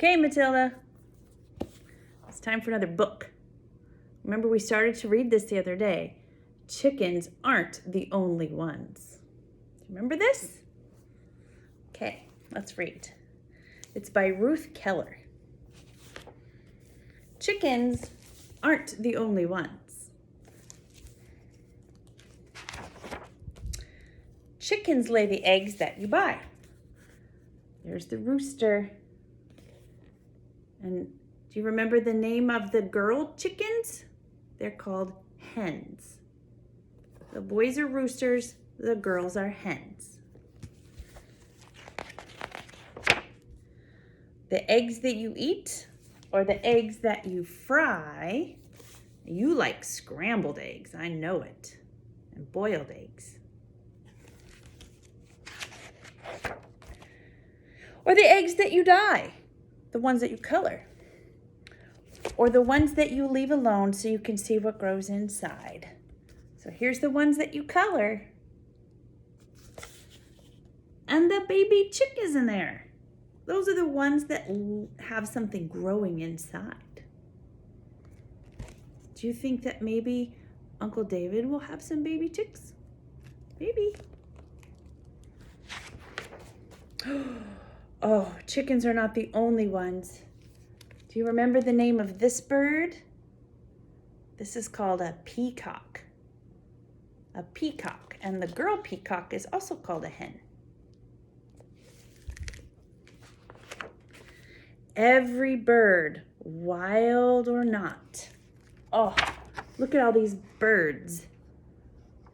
Okay, Matilda. It's time for another book. Remember, we started to read this the other day. Chickens aren't the only ones. Remember this? Okay, let's read. It's by Ruth Heller. Chickens aren't the only ones. Chickens lay the eggs that you buy. There's the rooster. And do you remember the name of the girl chickens? They're called hens. The boys are roosters, the girls are hens. The eggs that you eat or the eggs that you fry, you like scrambled eggs, I know it, and boiled eggs. Or the eggs that you dye, the ones that you color. Or the ones that you leave alone so you can see what grows inside. So here's the ones that you color. And the baby chick is in there. Those are the ones that have something growing inside. Do you think that maybe Uncle David will have some baby chicks? Maybe. Oh, chickens are not the only ones. Do you remember the name of this bird? This is called a peacock. A peacock. And the girl peacock is also called a hen. Every bird, wild or not. Oh, look at all these birds.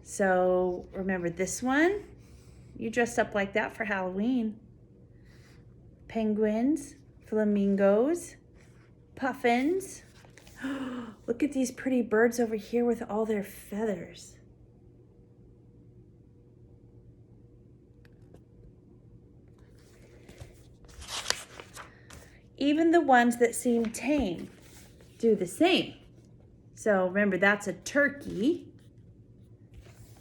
So remember this one? You dressed up like that for Halloween. Penguins, flamingos, puffins. Look at these pretty birds over here with all their feathers. Even the ones that seem tame do the same. So remember, that's a turkey.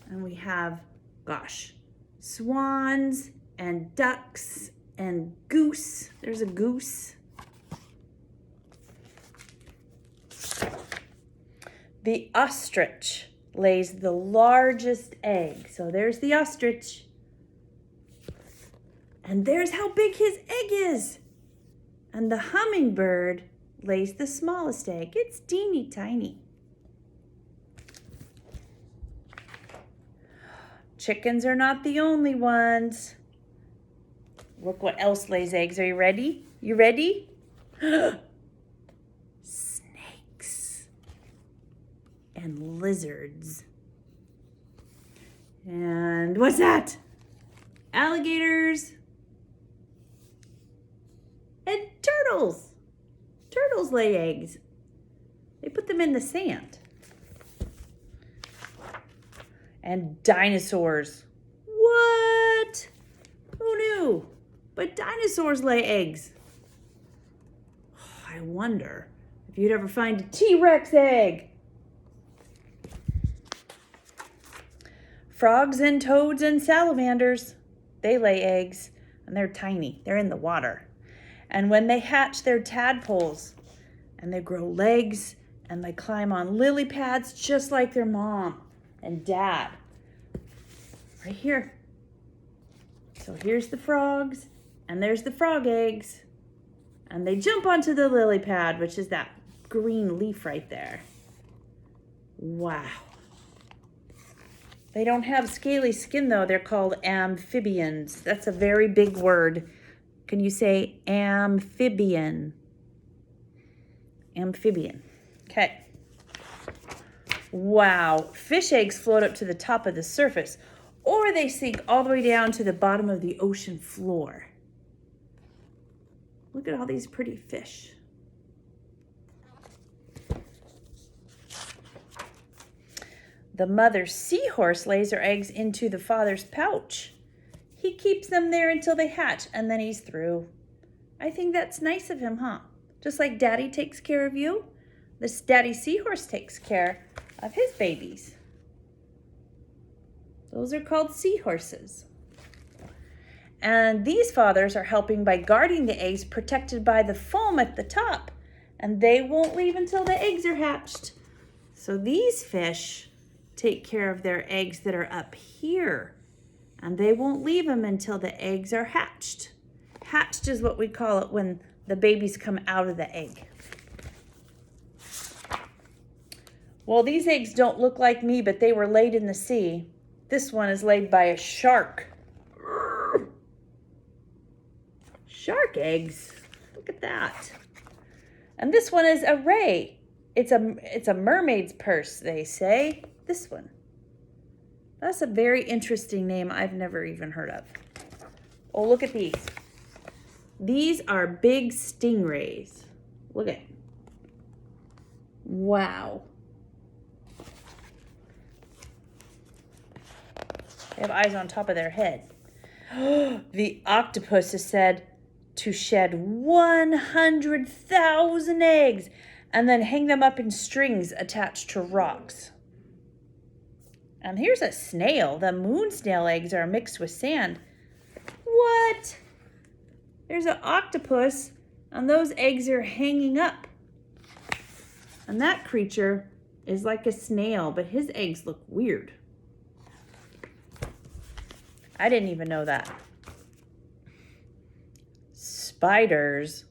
And we have, swans and ducks and goose. There's a goose. The ostrich lays the largest egg. So there's the ostrich. And there's how big his egg is. And the hummingbird lays the smallest egg. It's teeny tiny. Chickens are not the only ones. Look what else lays eggs. Are you ready? You ready? Snakes and lizards. And what's that? Alligators and turtles. Turtles lay eggs. They put them in the sand. And dinosaurs. What? Who knew? But dinosaurs lay eggs. I wonder if you'd ever find a T-Rex egg. Frogs and toads and salamanders, they lay eggs, and they're tiny. They're in the water. And when they hatch, they're tadpoles, and they grow legs, and they climb on lily pads just like their mom and dad. Right here. So here's the frogs, and there's the frog eggs, and they jump onto the lily pad, which is that green leaf right there. Wow. They don't have scaly skin, though. They're called amphibians. That's a very big word. Can you say amphibian? Amphibian. Okay. Wow. Fish eggs float up to the top of the surface, or they sink all the way down to the bottom of the ocean floor. Look at all these pretty fish. The mother seahorse lays her eggs into the father's pouch. He keeps them there until they hatch, and then he's through. I think that's nice of him, huh? Just like Daddy takes care of you, this Daddy seahorse takes care of his babies. Those are called seahorses. And these fathers are helping by guarding the eggs, protected by the foam at the top. And they won't leave until the eggs are hatched. So these fish take care of their eggs that are up here. And they won't leave them until the eggs are hatched. Hatched is what we call it when the babies come out of the egg. Well, these eggs don't look like me, but they were laid in the sea. This one is laid by a shark. Shark eggs. Look at that. And this one is a ray. It's a mermaid's purse, they say. This one. That's a very interesting name I've never even heard of. Oh, look at these. These are big stingrays. Look at it. Wow. They have eyes on top of their head. The octopus is said to shed 100,000 eggs and then hang them up in strings attached to rocks. And here's a snail. The moon snail eggs are mixed with sand. What? There's an octopus and those eggs are hanging up. And that creature is like a snail, but his eggs look weird. I didn't even know that. Spiders.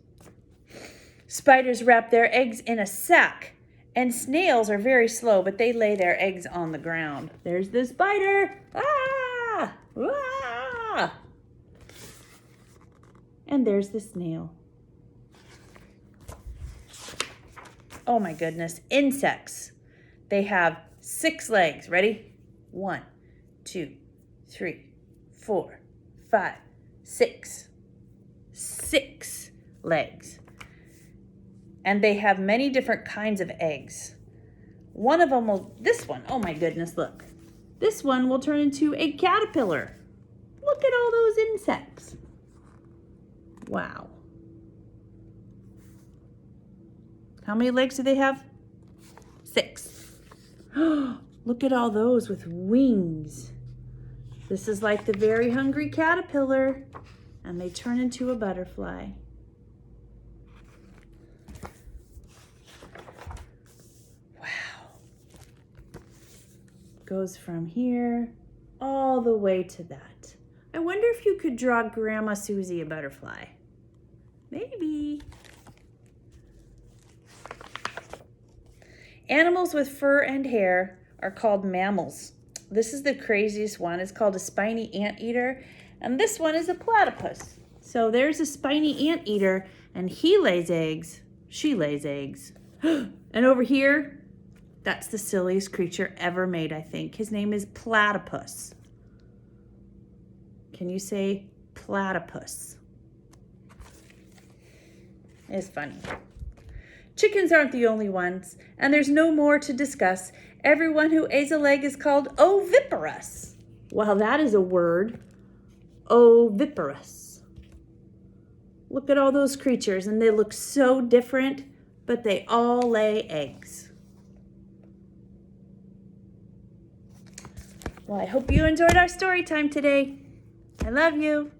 Spiders wrap their eggs in a sack. And snails are very slow, but they lay their eggs on the ground. There's the spider. Ah! Ah! And there's the snail. Oh my goodness. Insects. They have 6 legs. Ready? 1, 2, 3, 4, 5, 6. 6 legs. And they have many different kinds of eggs. One of them will, this one, oh my goodness, look. This one will turn into a caterpillar. Look at all those insects. Wow. How many legs do they have? 6. Look at all those with wings. This is like the very hungry caterpillar, and they turn into a butterfly. Wow. Goes from here all the way to that. I wonder if you could draw Grandma Susie a butterfly. Maybe. Animals with fur and hair are called mammals. This is the craziest one. It's called a spiny anteater, and this one is a platypus. So there's a spiny anteater, and he lays eggs. She lays eggs. And over here, that's the silliest creature ever made, I think. His name is platypus. Can you say platypus? It's funny. Chickens aren't the only ones, and there's no more to discuss. Everyone who lays a egg is called oviparous. Well, that is a word. Oviparous. Look at all those creatures, and they look so different, but they all lay eggs. Well, I hope you enjoyed our story time today. I love you.